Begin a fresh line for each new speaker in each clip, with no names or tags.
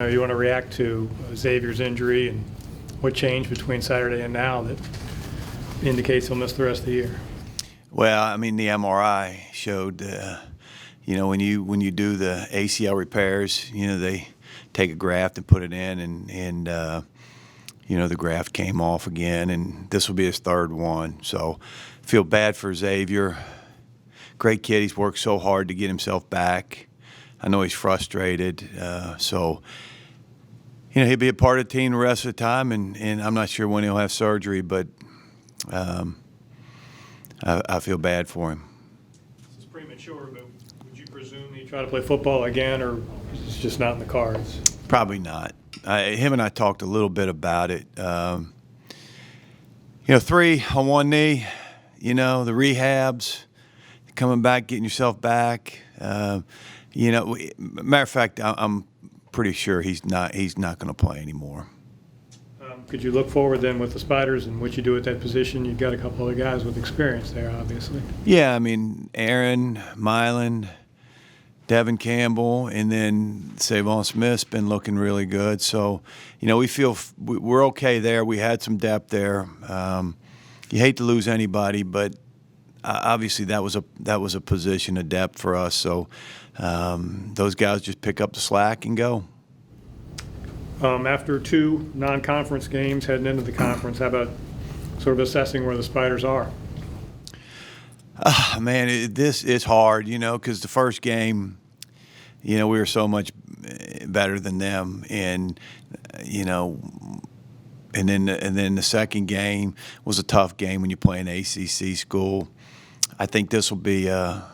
You want to react to Xavier's injury and what changed between Saturday and now that indicates he'll miss the rest of the year?
Well, I mean, the MRI showed, when you do the ACL repairs, they take a graft and put it in, and the graft came off again, and this will be his third one. So, feel bad for Xavier. Great kid. He's worked so hard to get himself back. I know he's frustrated. He'll be a part of the team the rest of the time, and I'm not sure when he'll have surgery, but I feel bad for him.
This is premature, but would you presume he'd try to play football again, or it's just not in the cards?
Probably not. Him and I talked a little bit about it. 3 on one knee, the rehabs, coming back, getting yourself back. Matter of fact, I'm pretty sure he's not going to play anymore.
Could you look forward then with the Spiders and what you do at that position? You've got a couple of guys with experience there, obviously.
Yeah, I mean, Aaron, Mylan, Devin Campbell, and then Savon Smith's been looking really good. So, we feel we're okay there. We had some depth there. You hate to lose anybody, but obviously that was a position of depth for us. So those guys just pick up the slack and go.
After 2 non-conference games heading into the conference, how about sort of assessing where the Spiders are?
Man, this is hard, because the first game, we were so much better than them, and and then the second game was a tough game when you play an ACC school. I think this will be a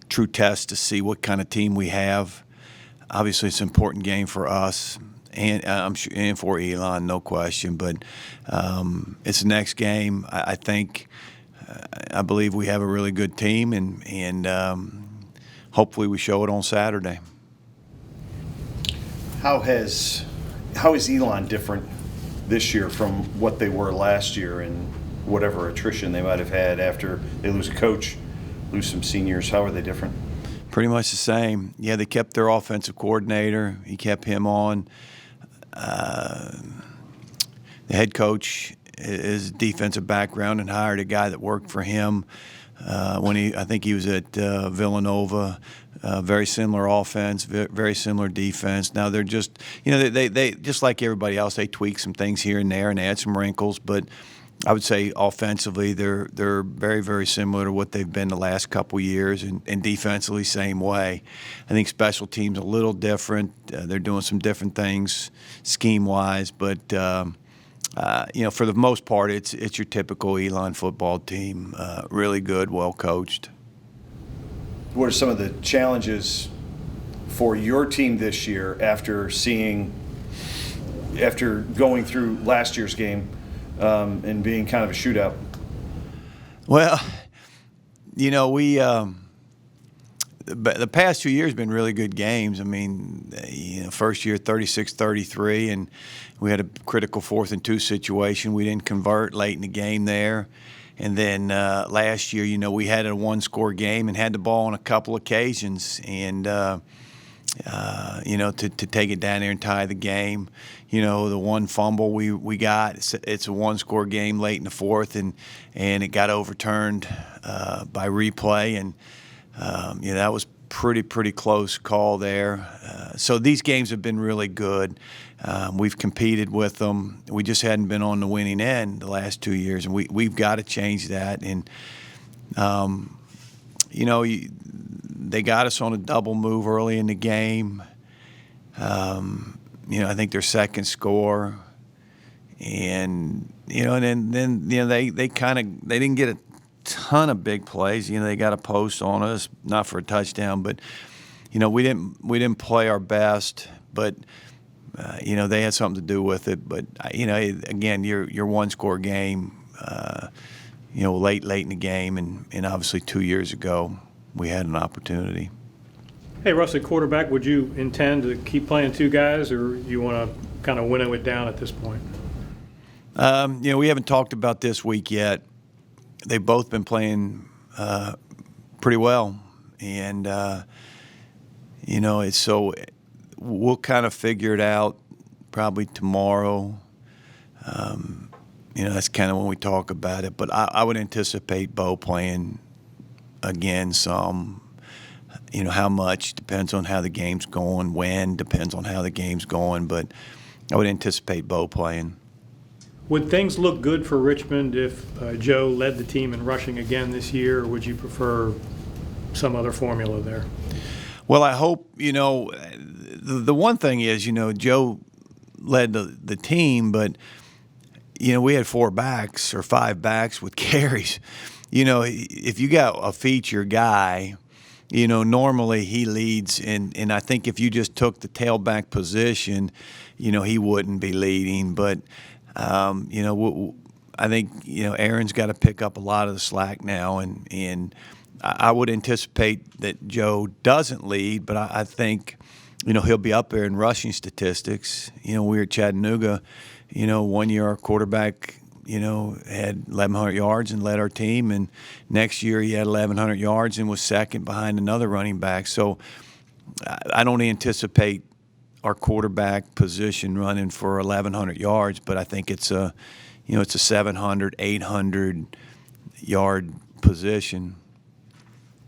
true test to see what kind of team we have. Obviously, it's an important game for us. And I'm sure, and for Elon, no question. But it's the next game. I believe we have a really good team, and hopefully we show it on Saturday.
How is Elon different this year from what they were last year, and whatever attrition they might have had after they lose a coach, lose some seniors? How are they different?
Pretty much the same. Yeah, they kept their offensive coordinator. He kept him on. The head coach is defensive background and hired a guy that worked for him I think he was at Villanova. Very similar offense, very similar defense. Now they're just, they just like everybody else, they tweak some things here and there and add some wrinkles, but I would say offensively they're very, very similar to what they've been the last couple years, and defensively same way. I think special teams a little different. They're doing some different things scheme-wise, but for the most part, it's your typical Elon football team. Really good, well coached.
What are some of the challenges for your team this year after going through last year's game? And being kind of a shootout?
Well, the past 2 years have been really good games. I mean, first year 36-33, and we had a critical 4th and 2 situation. We didn't convert late in the game there. And then last year, we had a 1-score game and had the ball on a couple occasions, and to take it down there and tie the game. The one fumble we got, it's a 1-score game late in the 4th, and it got overturned by replay, and that was pretty close call there. So these games have been really good. We've competed with them. We just hadn't been on the winning end the last 2 years, and we've got to change that. And they got us on a double move early in the game. I think their second score, and then they didn't get a ton of big plays. They got a post on us, not for a touchdown, but we didn't play our best, but they had something to do with it. But again, your 1-score game, late in the game, and obviously 2 years ago we had an opportunity.
Hey, Russ, at quarterback, would you intend to keep playing 2 guys, or you want to kind of winnow it down at this point?
We haven't talked about this week yet. They've both been playing pretty well, and it's so we'll kind of figure it out probably tomorrow. That's kind of when we talk about it. But I would anticipate Bo playing again some. How much depends on how the game's going. When depends on how the game's going. But I would anticipate Bo playing.
Would things look good for Richmond if Joe led the team in rushing again this year, or would you prefer some other formula there?
Well, I hope, the one thing is, Joe led the team, but, we had 4 backs or 5 backs with carries. If you got a feature guy, normally he leads, and I think if you just took the tailback position, he wouldn't be leading. But, I think, Aaron's got to pick up a lot of the slack now, and I would anticipate that Joe doesn't lead, but I think, he'll be up there in rushing statistics. We were at Chattanooga, 1 year our quarterback, had 1,100 yards and led our team, and next year he had 1,100 yards and was second behind another running back. So I don't anticipate our quarterback position running for 1,100 yards, but I think it's a 700, 800 yard position.